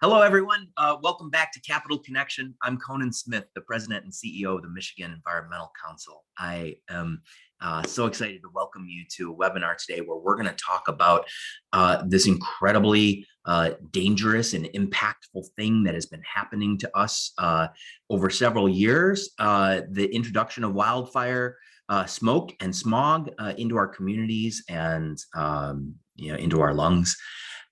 Hello, everyone. Welcome back to Capital Connection. I'm Conan Smith, the president and CEO of the Michigan Environmental Council. I am so excited to welcome you to a webinar today where we're going to talk about this incredibly dangerous and impactful thing that has been happening to us over several years, the introduction of wildfire smoke and smog into our communities and into our lungs.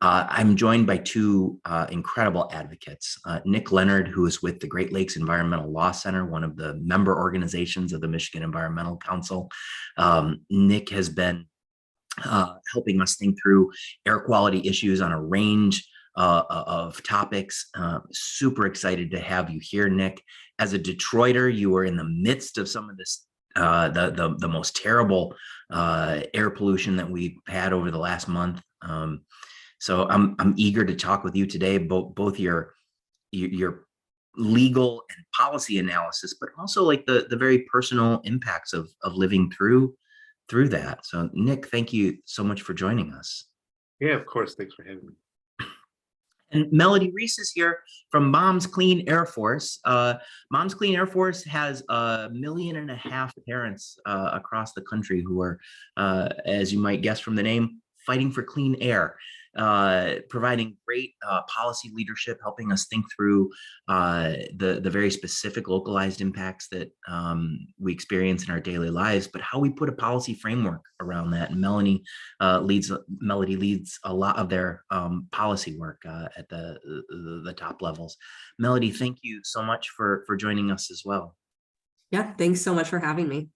I'm joined by two incredible advocates, Nick Leonard, who is with the Great Lakes Environmental Law Center, one of the member organizations of the Michigan Environmental Council. Nick has been helping us think through air quality issues on a range of topics. Super excited to have you here, Nick. As a Detroiter, you are in the midst of some of this the most terrible air pollution that we've had over the last month. So I'm eager to talk with you today, both your legal and policy analysis, but also like the very personal impacts of living through that. So Nick, thank you so much for joining us. Yeah, of course. Thanks for having me. And Melody Reis is here from Moms Clean Air Force. Moms Clean Air Force has 1.5 million parents across the country who are, as you might guess from the name, fighting for clean air. Providing great policy leadership, helping us think through the very specific localized impacts that we experience in our daily lives, but how we put a policy framework around that. And Melody leads a lot of their policy work at the top levels. Melody, thank you so much for joining us as well. Yeah, thanks so much for having me.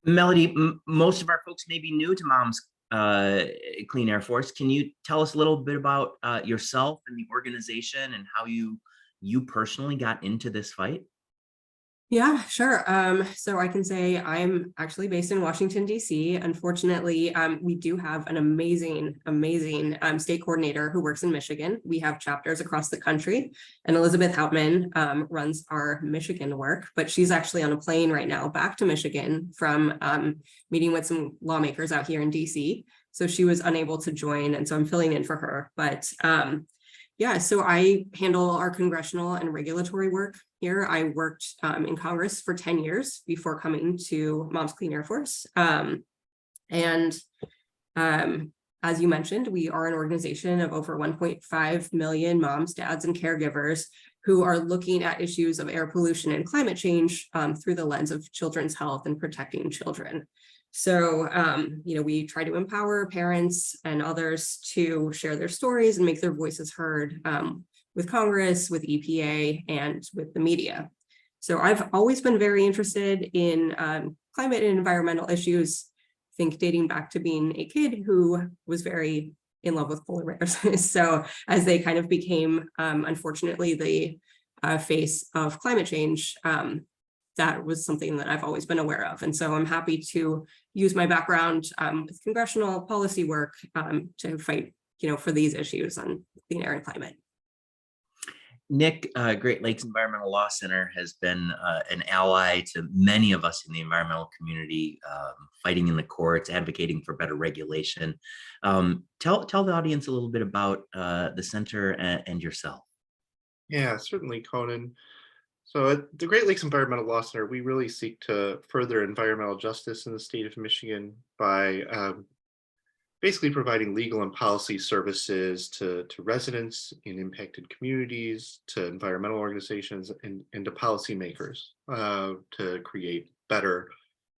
Melody, most of our folks may be new to Moms Clean Air Force. Can you tell us a little bit about yourself and the organization and how you personally got into this fight? Yeah, sure. So I can say I'm actually based in Washington, D.C. Unfortunately, we do have an amazing state coordinator who works in Michigan. We have chapters across the country, and Elizabeth Hauptman runs our Michigan work, but she's actually on a plane right now back to Michigan from meeting with some lawmakers out here in D.C. So she was unable to join, and so I'm filling in for her. But yeah, so I handle our congressional and regulatory work here. I worked in Congress for 10 years before coming to Moms Clean Air Force. As you mentioned, we are an organization of over 1.5 million moms, dads, and caregivers who are looking at issues of air pollution and climate change through the lens of children's health and protecting children. So, we try to empower parents and others to share their stories and make their voices heard with Congress, with EPA, and with the media. So I've always been very interested in climate and environmental issues, I think dating back to being a kid who was very in love with polar bears. So as they kind of became, unfortunately, the face of climate change, that was something that I've always been aware of. And so I'm happy to use my background with congressional policy work to fight, for these issues on clean air and climate. Nick, Great Lakes Environmental Law Center has been an ally to many of us in the environmental community, fighting in the courts, advocating for better regulation. Tell the audience a little bit about the center and yourself. Yeah, certainly, Conan. So at the Great Lakes Environmental Law Center, we really seek to further environmental justice in the state of Michigan by basically providing legal and policy services to residents in impacted communities, to environmental organizations, and to policymakers to create better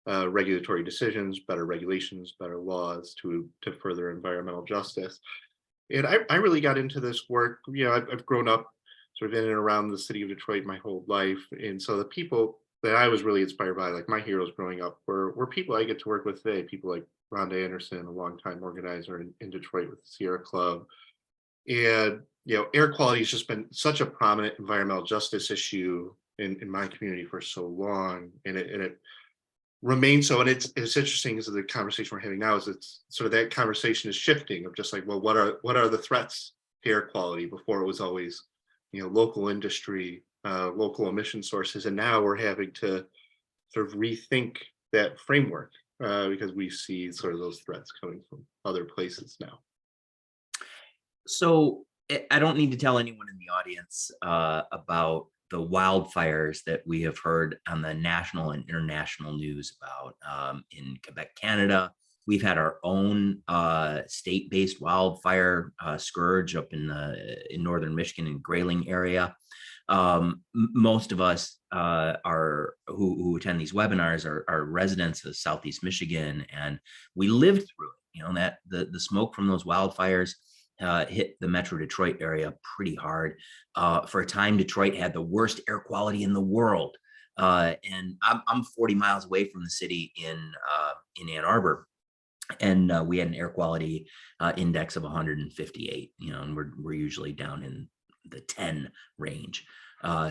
regulatory decisions, better regulations, better laws to further environmental justice. And I really got into this work, I've grown up sort of in and around the city of Detroit my whole life. And so the people that I was really inspired by, like my heroes growing up, were people I get to work with today, people like Rhonda Anderson, a longtime organizer in Detroit with the Sierra Club. And, air quality has just been such a prominent environmental justice issue in my community for so long. And it remains so. And it's interesting is the conversation we're having now is it's sort of that conversation is shifting of just like, well, what are the threats to air quality? Before it was always, local industry, local emission sources. And now we're having to sort of rethink that framework because we see sort of those threats coming from other places now. So I don't need to tell anyone in the audience about the wildfires that we have heard on the national and international news about in Quebec, Canada. We've had our own state-based wildfire scourge up in northern Michigan and Grayling area. Most of us who attend these webinars are residents of Southeast Michigan, and we lived through it. You know, that the smoke from those wildfires hit the Metro Detroit area pretty hard. For a time, Detroit had the worst air quality in the world. And I'm 40 miles away from the city in Ann Arbor. And we had an air quality index of 158, you know, and we're usually down in the 10 range.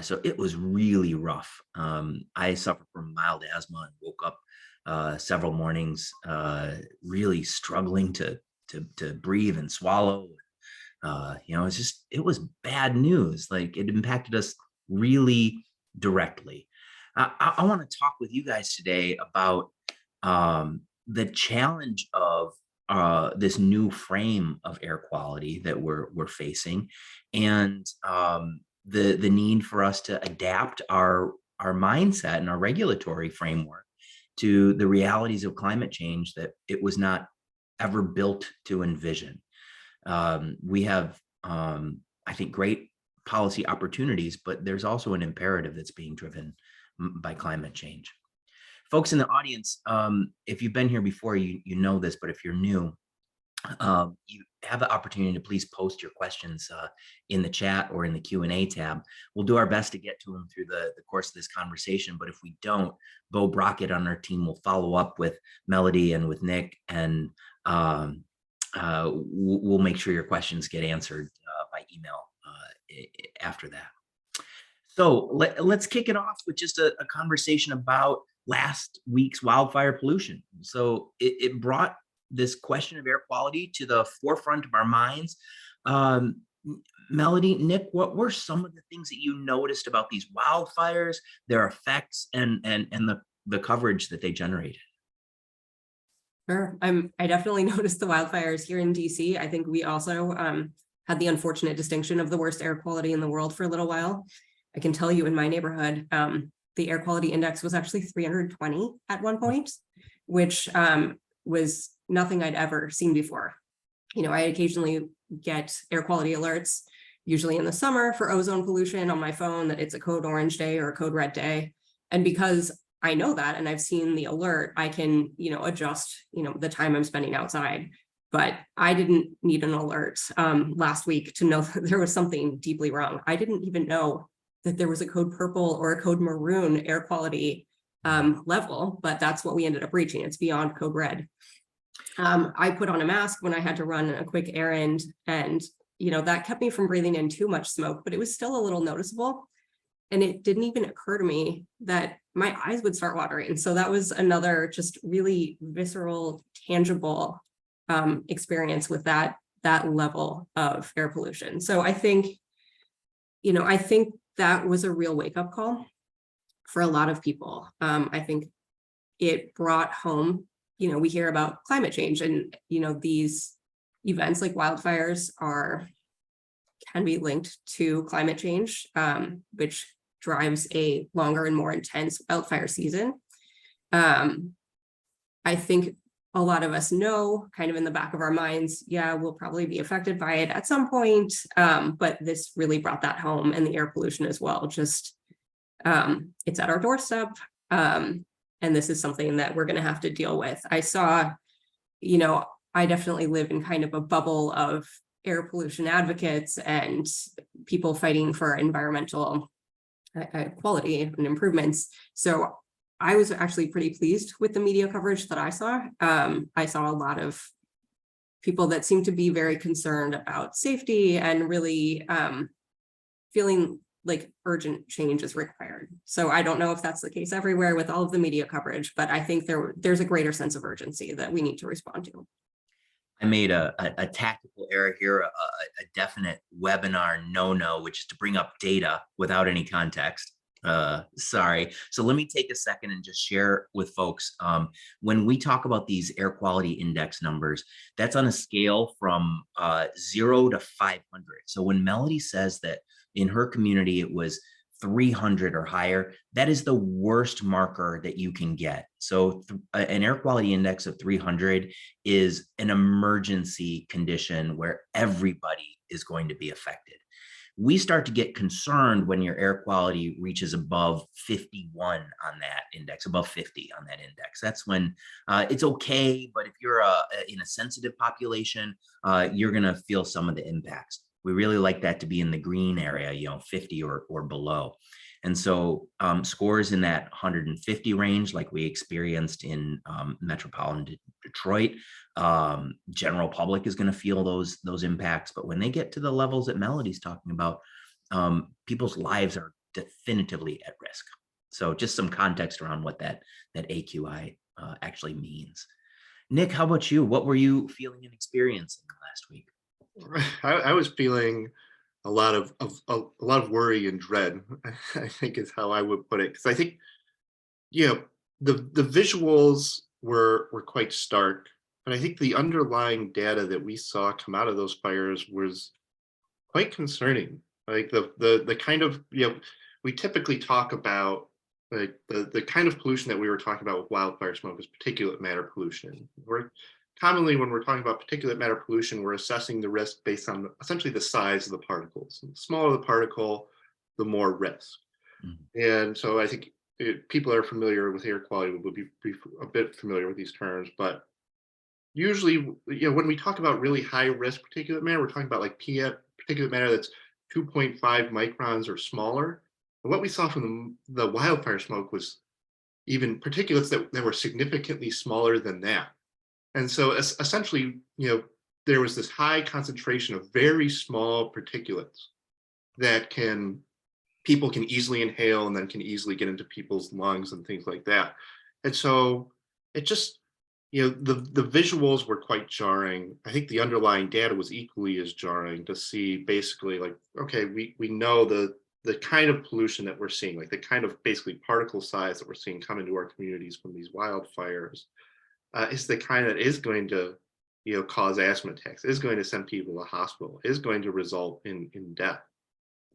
So it was really rough. I suffered from mild asthma and woke up several mornings really struggling to breathe and swallow. You know, it was bad news. Like, it impacted us really directly. I want to talk with you guys today about the challenge of this new frame of air quality that we're facing, and the need for us to adapt our mindset and our regulatory framework to the realities of climate change that it was not ever built to envision. We have, I think, great policy opportunities, but there's also an imperative that's being driven by climate change. Folks in the audience, if you've been here before, you know this, but if you're new, you have the opportunity to please post your questions in the chat or in the Q&A tab. We'll do our best to get to them through the course of this conversation, but if we don't, Bo Brockett on our team will follow up with Melody and with Nick, and we'll make sure your questions get answered by email after that. So let's kick it off with just a conversation about last week's wildfire pollution. So it brought this question of air quality to the forefront of our minds. Melody, Nick, what were some of the things that you noticed about these wildfires, their effects, and the coverage that they generated? Sure. I definitely noticed the wildfires here in DC. I think we also had the unfortunate distinction of the worst air quality in the world for a little while. I can tell you in my neighborhood, the air quality index was actually 320 at one point, which was nothing I'd ever seen before. You know, I occasionally get air quality alerts, usually in the summer, for ozone pollution on my phone, that it's a code orange day or a code red day. And because I know that and I've seen the alert, I can, you know, adjust, you know, the time I'm spending outside. But I didn't need an alert last week to know that there was something deeply wrong. I didn't even know that there was a code purple or a code maroon air quality level, but that's what we ended up reaching. It's beyond code red. I put on a mask when I had to run a quick errand, and, you know, that kept me from breathing in too much smoke, but it was still a little noticeable. And it didn't even occur to me that my eyes would start watering. So that was another just really visceral, tangible experience with that level of air pollution. So I think, you know, that was a real wake-up call for a lot of people. I think it brought home, you know, we hear about climate change, and, you know, these events like wildfires can be linked to climate change, which drives a longer and more intense wildfire season. I think a lot of us know, kind of in the back of our minds, yeah, we'll probably be affected by it at some point, but this really brought that home, and the air pollution as well. Just it's at our doorstep, and this is something that we're going to have to deal with. I saw, you know, I definitely live in kind of a bubble of air pollution advocates and people fighting for environmental quality and improvements. So I was actually pretty pleased with the media coverage that I saw. I saw a lot of people that seemed to be very concerned about safety and really feeling like urgent change is required. So I don't know if that's the case everywhere with all of the media coverage, but I think there's a greater sense of urgency that we need to respond to. I made a tactical error here, a definite webinar no-no, which is to bring up data without any context. Sorry. So let me take a second and just share with folks. When we talk about these air quality index numbers, that's on a scale from 0 to 500. So when Melody says that in her community it was 300 or higher, that is the worst marker that you can get. So an air quality index of 300 is an emergency condition where everybody is going to be affected. We start to get concerned when your air quality reaches above 51 on that index, above 50 on that index. That's when it's okay, but if you're in a sensitive population, you're going to feel some of the impacts. We really like that to be in the green area, 50 or below. And so scores in that 150 range, like we experienced in metropolitan Detroit, general public is going to feel those impacts. But when they get to the levels that Melody's talking about, people's lives are definitively at risk. So just some context around what that AQI actually means. Nick, how about you? What were you feeling and experiencing last week? I was feeling a lot of worry and dread, I think is how I would put it. Because I think, the visuals were quite stark, but I think the underlying data that we saw come out of those fires was quite concerning. Like the kind of, we typically talk about like the kind of pollution that we were talking about with wildfire smoke is particulate matter pollution. Commonly, when we're talking about particulate matter pollution, we're assessing the risk based on essentially the size of the particles. And the smaller the particle, the more risk. Mm-hmm. And so I think people are familiar with air quality will be a bit familiar with these terms, but usually, when we talk about really high risk particulate matter, we're talking about like particulate matter that's 2.5 microns or smaller. And what we saw from the wildfire smoke was even particulates that were significantly smaller than that. And so essentially, there was this high concentration of very small particulates that people can easily inhale and then can easily get into people's lungs and things like that. And so it just, the visuals were quite jarring. I think the underlying data was equally as jarring to see basically like, okay, we know the kind of pollution that we're seeing, like the kind of basically particle size that we're seeing come into our communities from these wildfires. Is the kind that is going to, cause asthma attacks, is going to send people to the hospital, is going to result in death.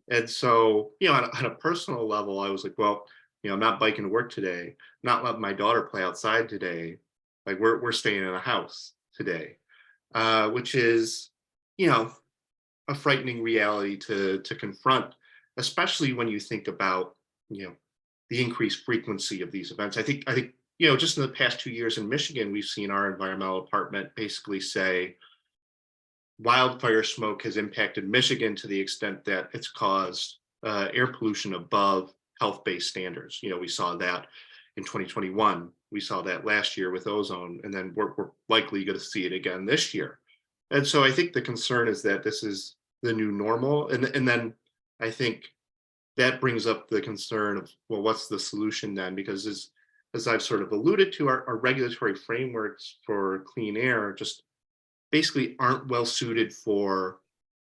And so, on a personal level, I was like, well, I'm not biking to work today, not letting my daughter play outside today. Like we're staying in a house today, which is, a frightening reality to confront, especially when you think about, the increased frequency of these events. I think just in the past 2 years in Michigan, we've seen our environmental department basically say wildfire smoke has impacted Michigan to the extent that it's caused air pollution above health-based standards. We saw that in 2021. We saw that last year with ozone, and then we're likely going to see it again this year. And so I think the concern is that this is the new normal. And then I think that brings up the concern of, well, what's the solution then? Because as I've sort of alluded to, our regulatory frameworks for clean air just basically aren't well suited for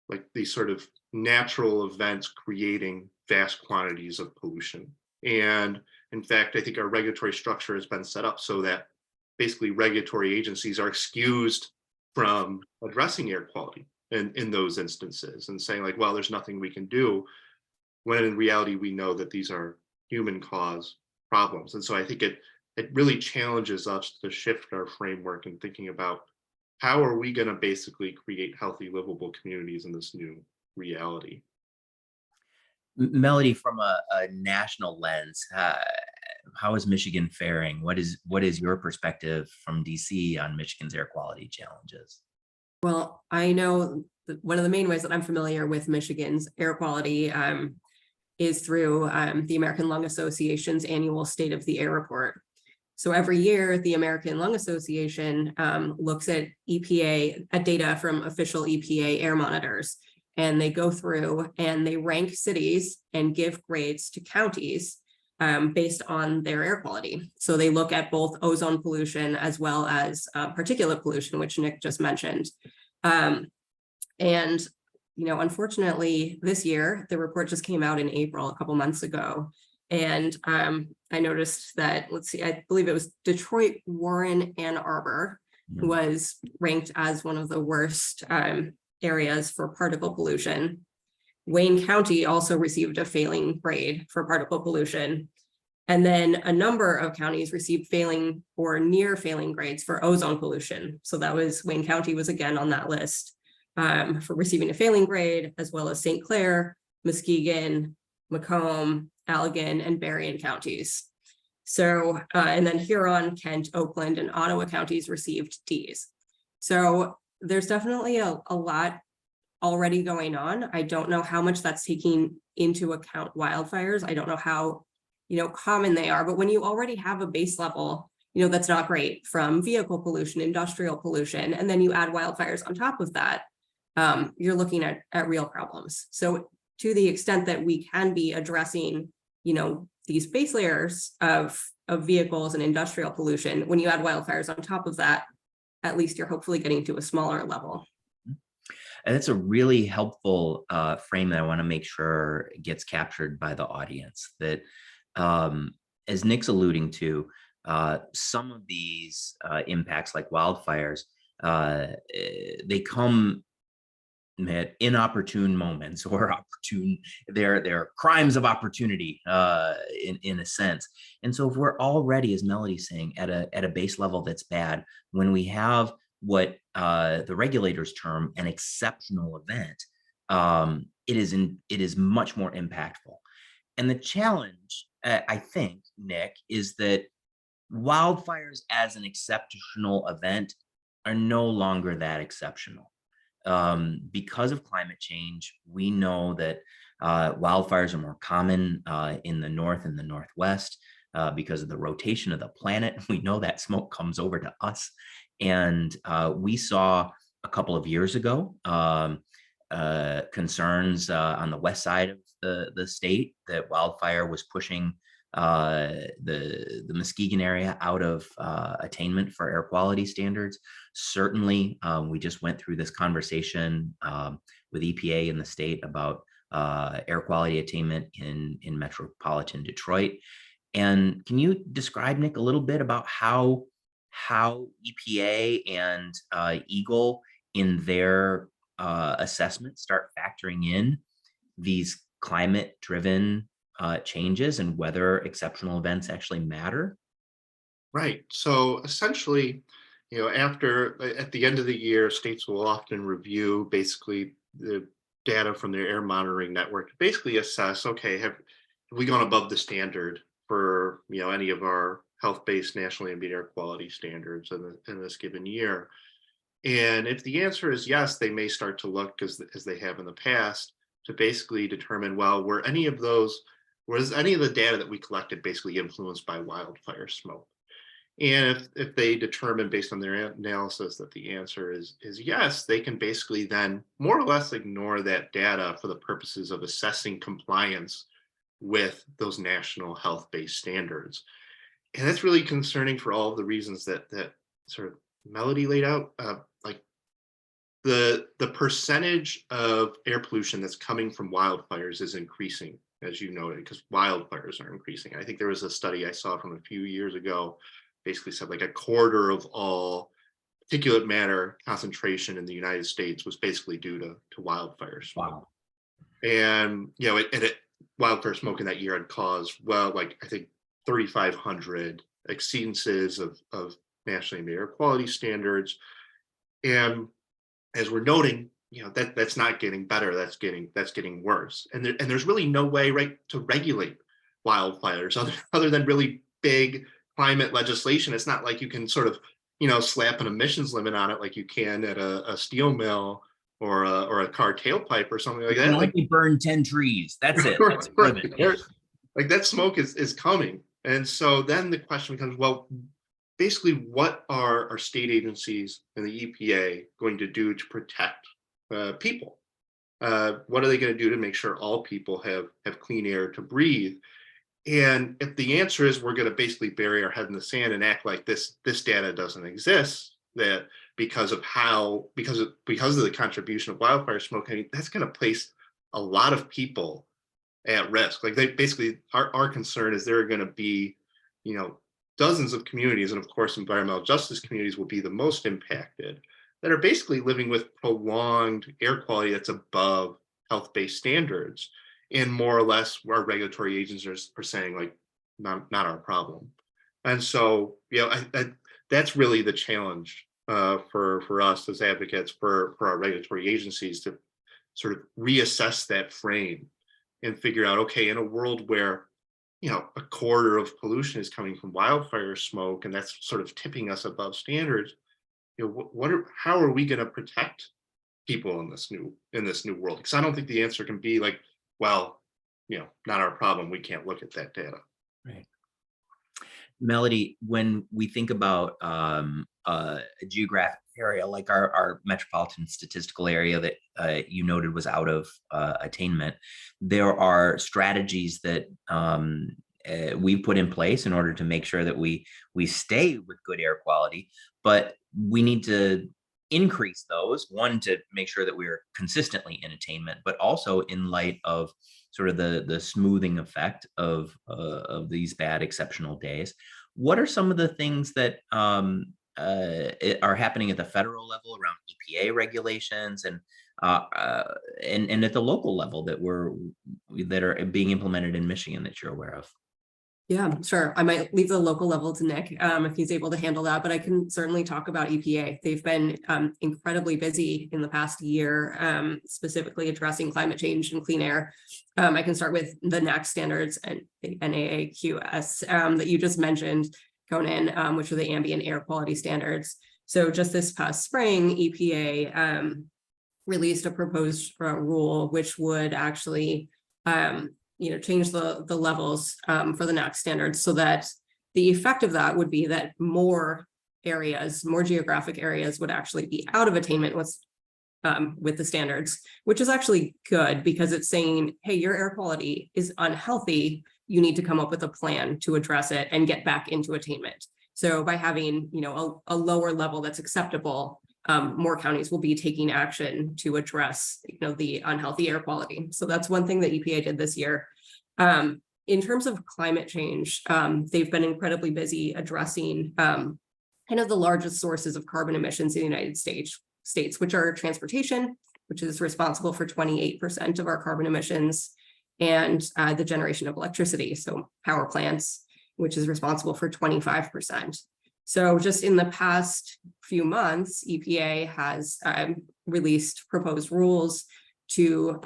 like these sort of natural events creating vast quantities of pollution. And in fact, I think our regulatory structure has been set up so that basically regulatory agencies are excused from addressing air quality in those instances and saying like, well, there's nothing we can do, when in reality, we know that these are human caused problems. And so I think it really challenges us to shift our framework and thinking about how are we going to basically create healthy, livable communities in this new reality. Melody, from a national lens, how is Michigan faring? What is your perspective from DC on Michigan's air quality challenges? Well, I know one of the main ways that I'm familiar with Michigan's air quality is through the American Lung Association's annual State of the Air report. So every year, the American Lung Association looks at at data from official EPA air monitors, and they go through and they rank cities and give grades to counties based on their air quality. So they look at both ozone pollution as well as particulate pollution, which Nick just mentioned. Unfortunately, this year, the report just came out in April, a couple months ago, And I noticed that, let's see, I believe it was Detroit, Warren, Ann Arbor was ranked as one of the worst areas for particle pollution. Wayne County also received a failing grade for particle pollution. And then a number of counties received failing or near failing grades for ozone pollution. So that was, Wayne County was again on that list for receiving a failing grade, as well as St. Clair, Muskegon, Macomb, Allegan, and Berrien counties. So, and then Huron, Kent, Oakland, and Ottawa counties received Ds. So there's definitely a lot already going on. I don't know how much that's taking into account wildfires. I don't know how, common they are, but when you already have a base level, that's not great, from vehicle pollution, industrial pollution, and then you add wildfires on top of that, you're looking at real problems. So to the extent that we can be addressing, these base layers of vehicles and industrial pollution, when you add wildfires on top of that, at least you're hopefully getting to a smaller level. And it's a really helpful frame that I want to make sure gets captured by the audience, that as Nick's alluding to, some of these impacts like wildfires, they come at inopportune moments, or they're crimes of opportunity in a sense. And so if we're already, as Melody's saying, at a base level that's bad, when we have what the regulators term an exceptional event, it is much more impactful. And the challenge, I think, Nick, is that wildfires as an exceptional event are no longer that exceptional. Because of climate change, we know that wildfires are more common in the north and the northwest because of the rotation of the planet. We know that smoke comes over to us. And we saw a couple of years ago concerns on the west side of the state that wildfire was pushing the Muskegon area out of attainment for air quality standards. Certainly, we just went through this conversation with EPA in the state about air quality attainment in metropolitan Detroit. And can you describe, Nick, a little bit about how EPA and Eagle in their assessment start factoring in these climate-driven changes and whether exceptional events actually matter? Right. So essentially, at the end of the year, states will often review basically the data from their air monitoring network to basically assess, okay, have we gone above the standard for any of our health-based national ambient air quality standards in this given year? And if the answer is yes, they may start to look, as they have in the past, to basically determine, well, was any of the data that we collected basically influenced by wildfire smoke? And if they determine based on their analysis that the answer is yes, they can basically then more or less ignore that data for the purposes of assessing compliance with those national health-based standards. And that's really concerning for all of the reasons that sort of Melody laid out. Like the percentage of air pollution that's coming from wildfires is increasing, as you noted, because wildfires are increasing. I think there was a study I saw from a few years ago, basically said like a quarter of all particulate matter concentration in the United States was basically due to wildfire smoke. Wow. And wildfire smoke in that year had caused, well, like I think 3,500 exceedances of national ambient air quality standards. And as we're noting, that's not getting better. That's getting worse. And there's really no way, right, to regulate wildfires other than really big climate legislation. It's not like you can sort of slap an emissions limit on it like you can at a steel mill or a car tailpipe or something like that. Like you burn 10 trees. That's it. That's like that smoke is coming. And so then the question becomes, well, basically, what are our state agencies and the EPA going to do to protect people? What are they going to do to make sure all people have clean air to breathe? And if the answer is we're going to basically bury our head in the sand and act like this data doesn't exist, that because of the contribution of wildfire smoke, I mean, that's going to place a lot of people at risk. Like, they basically, our concern is there are going to be, you know, dozens of communities, and of course environmental justice communities will be the most impacted, that are basically living with prolonged air quality that's above health-based standards, and more or less our regulatory agencies are saying, like, not our problem. And so, you know, that's really the challenge for us as advocates for our regulatory agencies, to sort of reassess that frame and figure out, okay, in a world where, you know, a quarter of pollution is coming from wildfire smoke, and that's sort of tipping us above standards, you know, how are we going to protect people in this new world? Because I don't think the answer can be like, well, you know, not our problem, we can't look at that data. Right. Melody, when we think about a geographic area like our metropolitan statistical area that you noted was out of attainment, there are strategies that we put in place in order to make sure that we stay with good air quality, but we need to increase those, one, to make sure that we're consistently in attainment, but also in light of sort of the smoothing effect of these bad exceptional days. What are some of the things that are happening at the federal level around EPA regulations and at the local level that are being implemented in Michigan that you're aware of? Yeah, sure. I might leave the local level to Nick if he's able to handle that, but I can certainly talk about EPA. They've been incredibly busy in the past year, specifically addressing climate change and clean air. I can start with the NAAQS standards and the NAAQS that you just mentioned, Conan, which are the ambient air quality standards. So just this past spring, EPA released a proposed rule which would actually change the levels for the NAAQS standards, so that the effect of that would be that more geographic areas would actually be out of attainment with the standards, which is actually good, because it's saying, hey, your air quality is unhealthy. You need to come up with a plan to address it and get back into attainment. So by having, a lower level that's acceptable, more counties will be taking action to address, the unhealthy air quality. So that's one thing that EPA did this year. In terms of climate change, they've been incredibly busy addressing kind of the largest sources of carbon emissions in the United States, which are transportation, which is responsible for 28% of our carbon emissions, and the generation of electricity, so power plants, which is responsible for 25%. So just in the past few months, EPA has released proposed rules to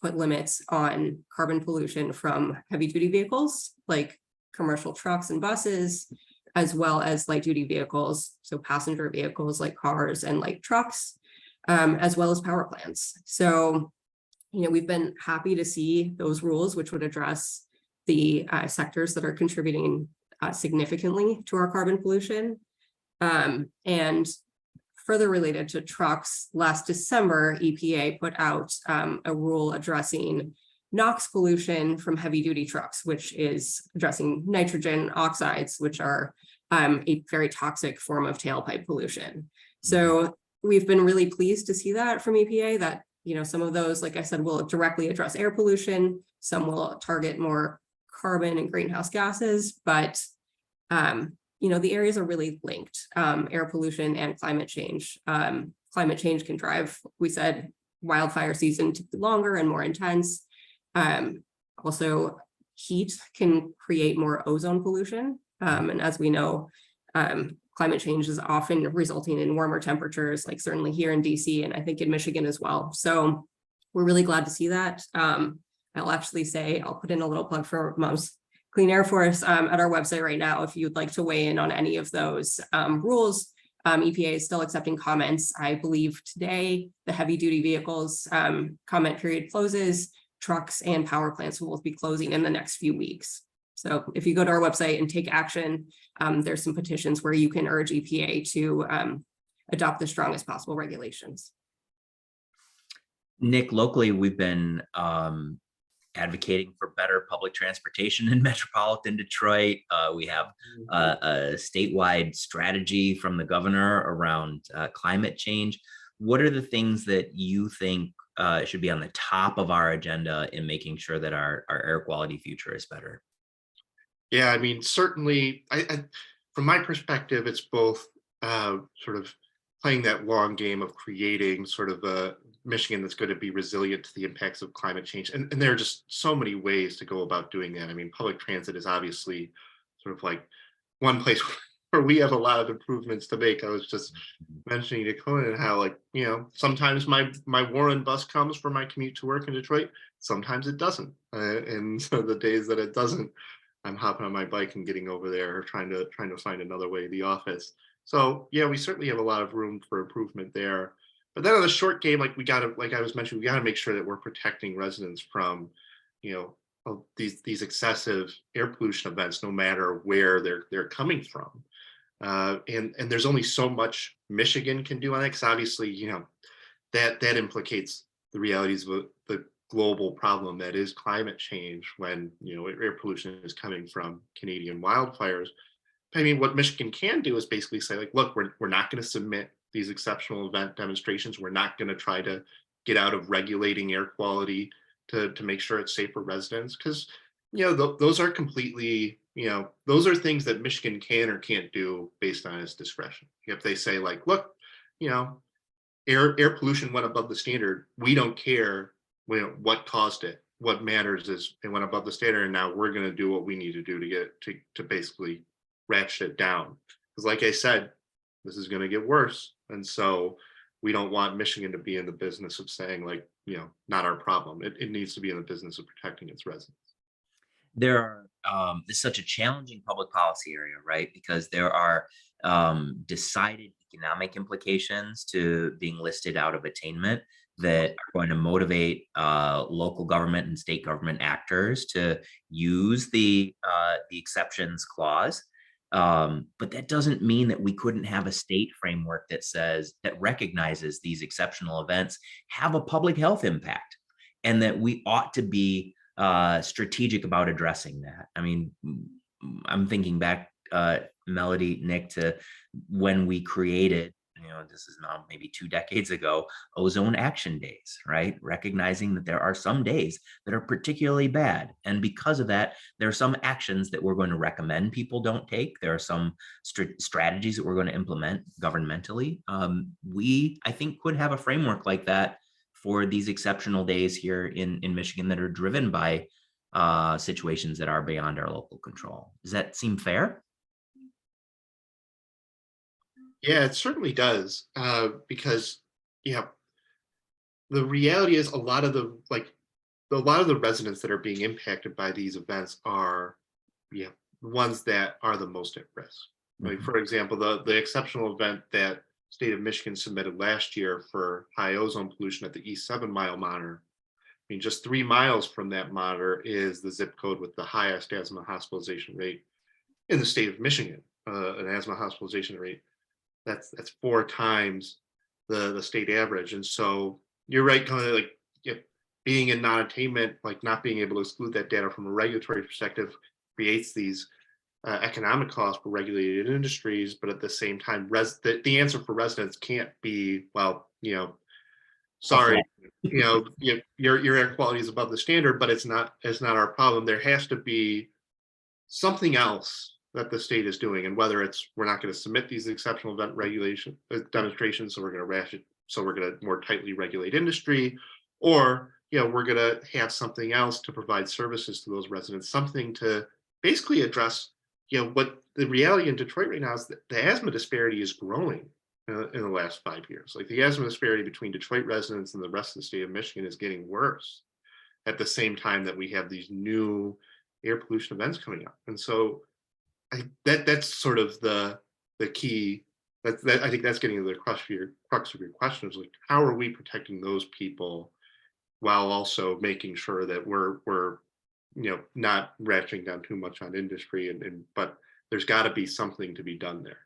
put limits on carbon pollution from heavy-duty vehicles like commercial trucks and buses, as well as light-duty vehicles, so passenger vehicles like cars and light trucks, as well as power plants. So, we've been happy to see those rules, which would address the sectors that are contributing significantly to our carbon pollution. And further related to trucks, last December, EPA put out a rule addressing NOx pollution from heavy-duty trucks, which is addressing nitrogen oxides, which are a very toxic form of tailpipe pollution. So we've been really pleased to see that from EPA, that some of those, like I said, will directly address air pollution. Some will target more carbon and greenhouse gases, but the areas are really linked, air pollution and climate change. Climate change can drive, we said, wildfire season to be longer and more intense. Also, heat can create more ozone pollution. And as we know, climate change is often resulting in warmer temperatures, like certainly here in DC, and I think in Michigan as well. So we're really glad to see that. I'll actually say, I'll put in a little plug for Mom's Clean Air Force at our website right now, if you'd like to weigh in on any of those rules. EPA is still accepting comments. I believe today the heavy duty vehicles comment period closes. Trucks and power plants will both be closing in the next few weeks. So if you go to our website and take action, there's some petitions where you can urge EPA to adopt the strongest possible regulations. Nick, locally, we've been advocating for better public transportation in metropolitan Detroit. We have a statewide strategy from the governor around climate change. What are the things that you think it should be on the top of our agenda in making sure that our air quality future is better. Yeah, I mean, certainly, from my perspective, it's both sort of playing that long game of creating sort of a Michigan that's going to be resilient to the impacts of climate change. And there are just so many ways to go about doing that. I mean, public transit is obviously sort of like one place where we have a lot of improvements to make. I was just mentioning to Conan how, like, sometimes my Warren bus comes for my commute to work in Detroit. Sometimes it doesn't. And so the days that it doesn't, I'm hopping on my bike and getting over there, or trying to find another way to the office. So yeah, we certainly have a lot of room for improvement there. But then on the short game, like I was mentioning, we gotta make sure that we're protecting residents from, these excessive air pollution events, no matter where they're coming from. And there's only so much Michigan can do on it, because obviously, that implicates the realities of the global problem that is climate change, when air pollution is coming from Canadian wildfires. I mean, what Michigan can do is basically say, like, look, we're not going to submit these exceptional event demonstrations. We're not going to try to get out of regulating air quality to make sure it's safe for residents, because those are completely, those are things that Michigan can or can't do based on its discretion. If they say, like, look, air pollution went above the standard, we don't care what caused it. What matters is it went above the standard, and now we're going to do what we need to do to get to basically ratchet it down. Because, like I said, this is going to get worse, and so we don't want Michigan to be in the business of saying, like, not our problem. It needs to be in the business of protecting its residents. This is such a challenging public policy area, right? Because there are decided economic implications to being listed out of attainment that are going to motivate local government and state government actors to use the exceptions clause. But that doesn't mean that we couldn't have a state framework that recognizes these exceptional events have a public health impact, and that we ought to be strategic about addressing that. I mean, I'm thinking back, Melody, Nick, to when we created, this is now maybe 2 decades ago, ozone action days, right? Recognizing that there are some days that are particularly bad. And because of that, there are some actions that we're going to recommend people don't take. There are some strategies that we're going to implement governmentally. We, I think, could have a framework like that for these exceptional days here in Michigan that are driven by situations that are beyond our local control. Does that seem fair? Yeah, it certainly does. Because the reality is, a lot of the residents that are being impacted by these events are ones that are the most at risk. Like, for example, the exceptional event that state of Michigan submitted last year for high ozone pollution at the East 7 Mile monitor. I mean, just 3 miles from that monitor is the zip code with the highest asthma hospitalization rate in the state of Michigan. An asthma hospitalization rate that's 4 times the state average. And so you're right, kind of like, being in non-attainment, like not being able to exclude that data from a regulatory perspective, creates these economic costs for regulated industries. But at the same time, the answer for residents can't be, well, sorry, your air quality is above the standard, but it's not our problem. There has to be something else that the state is doing, and whether it's, we're not going to submit these exceptional event regulation demonstrations, so we're going to ratchet, so we're going to more tightly regulate industry, or we're going to have something else to provide services to those residents, something to basically address what the reality in Detroit right now is, that the asthma disparity is growing in the last 5 years. Like, the asthma disparity between Detroit residents and the rest of the state of Michigan is getting worse, at the same time that we have these new air pollution events coming up. And so that's sort of the key. I think that's getting to the crux of your question, is like, how are we protecting those people while also making sure that we're not ratcheting down too much on industry, but there's got to be something to be done there.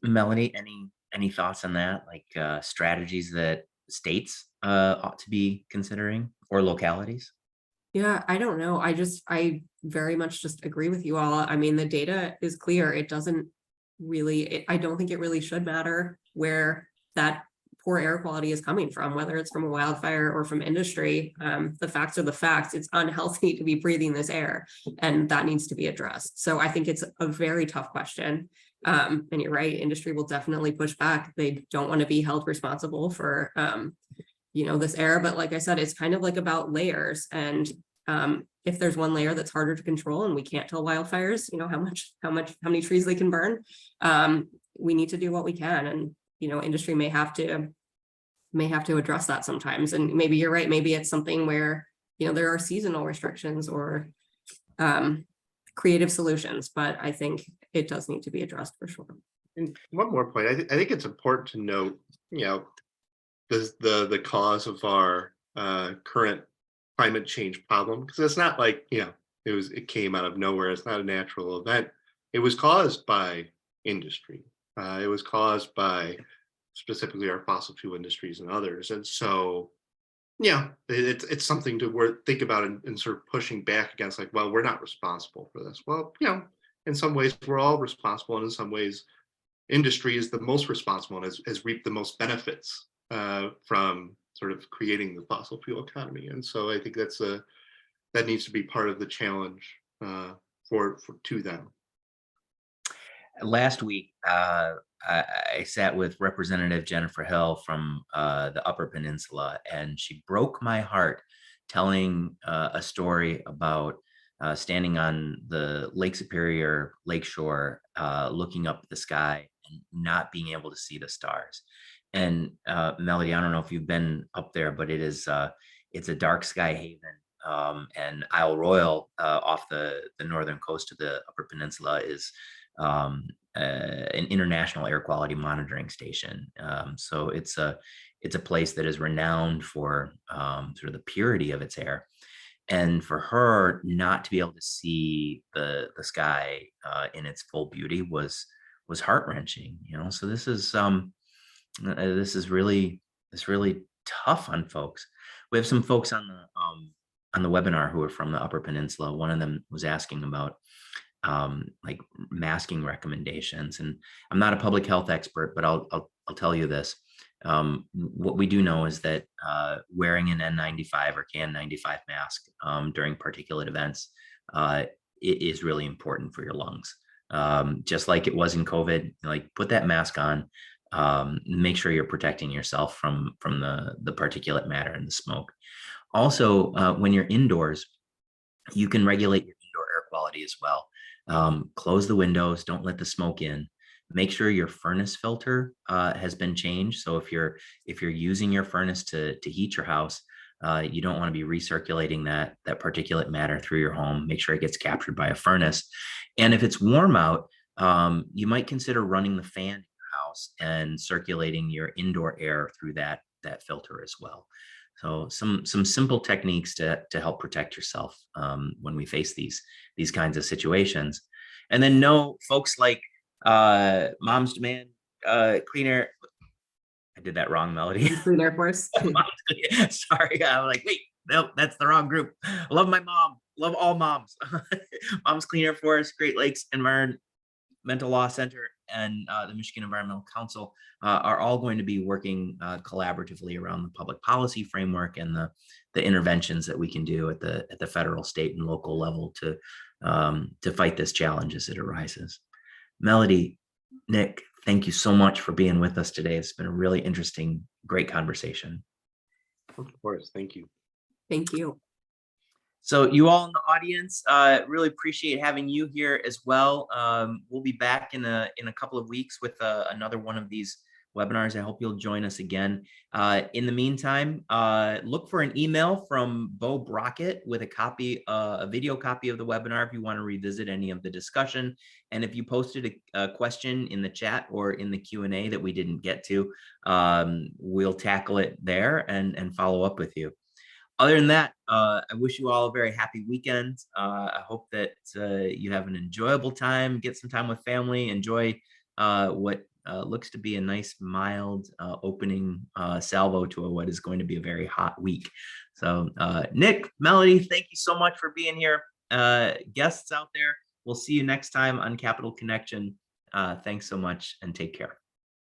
Melanie, any thoughts on that? Like strategies that states ought to be considering, or localities? Yeah, I don't know. I very much just agree with you all. I mean, the data is clear. It doesn't really, I don't think it really should matter where that poor air quality is coming from, whether it's from a wildfire or from industry. The facts are the facts. It's unhealthy to be breathing this air, and that needs to be addressed. So I think it's a very tough question. And you're right, industry will definitely push back. They don't want to be held responsible for, this air. But like I said, it's kind of like about layers. And if there's one layer that's harder to control and we can't tell wildfires, how many trees they can burn, we need to do what we can. And, industry may have to address that sometimes. And maybe you're right. Maybe it's something where, there are seasonal restrictions or creative solutions, but I think it does need to be addressed for sure. And one more point, I think it's important to note, the cause of our current climate change problem, because it's not like it came out of nowhere. It's not a natural event. It was caused by industry. It was caused by specifically our fossil fuel industries and others. And so, it's something to think about and sort of pushing back against, like, well, we're not responsible for this. Well, in some ways we're all responsible, and in some ways industry is the most responsible and has reaped the most benefits from sort of creating the fossil fuel economy. And so I think that needs to be part of the challenge to them. Last week, I sat with Representative Jennifer Hill from the Upper Peninsula, and she broke my heart telling a story about standing on the Lake Superior lakeshore, looking up at the sky and not being able to see the stars. And Melody, I don't know if you've been up there, but it's a dark sky haven. And Isle Royal off the northern coast of the Upper Peninsula is an international air quality monitoring station. So it's a place that is renowned for sort of the purity of its air. And for her not to be able to see the sky in its full beauty was heart-wrenching. So this is really tough on folks. We have some folks on the webinar who are from the Upper Peninsula. One of them was asking about like masking recommendations, and I'm not a public health expert, but I'll tell you this. What we do know is that wearing an N95 or KN95 mask during particulate events it is really important for your lungs. Just like it was in COVID, like put that mask on. Make sure you're protecting yourself from the particulate matter and the smoke. Also, when you're indoors, you can regulate your indoor air quality as well. Close the windows, don't let the smoke in. Make sure your furnace filter has been changed. So if you're using your furnace to heat your house, you don't want to be recirculating that particulate matter through your home. Make sure it gets captured by a furnace. And if it's warm out, you might consider running the fan in your house and circulating your indoor air through that filter as well. So some simple techniques to help protect yourself when we face these kinds of situations. And then know folks like Moms Demand Clean Air. I did that wrong, Melody. Clean Air Force. Sorry, I'm like, wait, no, that's the wrong group. Love my mom. Love all moms. Moms Clean Air Force, Great Lakes Environmental Law Center, and the Michigan Environmental Council are all going to be working collaboratively around the public policy framework and the interventions that we can do at the federal, state, and local level to fight this challenge as it arises. Melody, Nick, thank you so much for being with us today. It's been a really interesting, great conversation. Of course, thank you. Thank you. So you all in the audience, really appreciate having you here as well. We'll be back in a couple of weeks with another one of these webinars. I hope you'll join us again. In the meantime, look for an email from Bo Brockett with a video copy of the webinar if you want to revisit any of the discussion. And if you posted a question in the chat or in the Q&A that we didn't get to, we'll tackle it there and follow up with you. Other than that, I wish you all a very happy weekend. I hope that you have an enjoyable time, get some time with family, enjoy what looks to be a nice, mild opening salvo to what is going to be a very hot week. So Nick, Melody, thank you so much for being here. Guests out there, we'll see you next time on Capital Connection. Thanks so much and take care.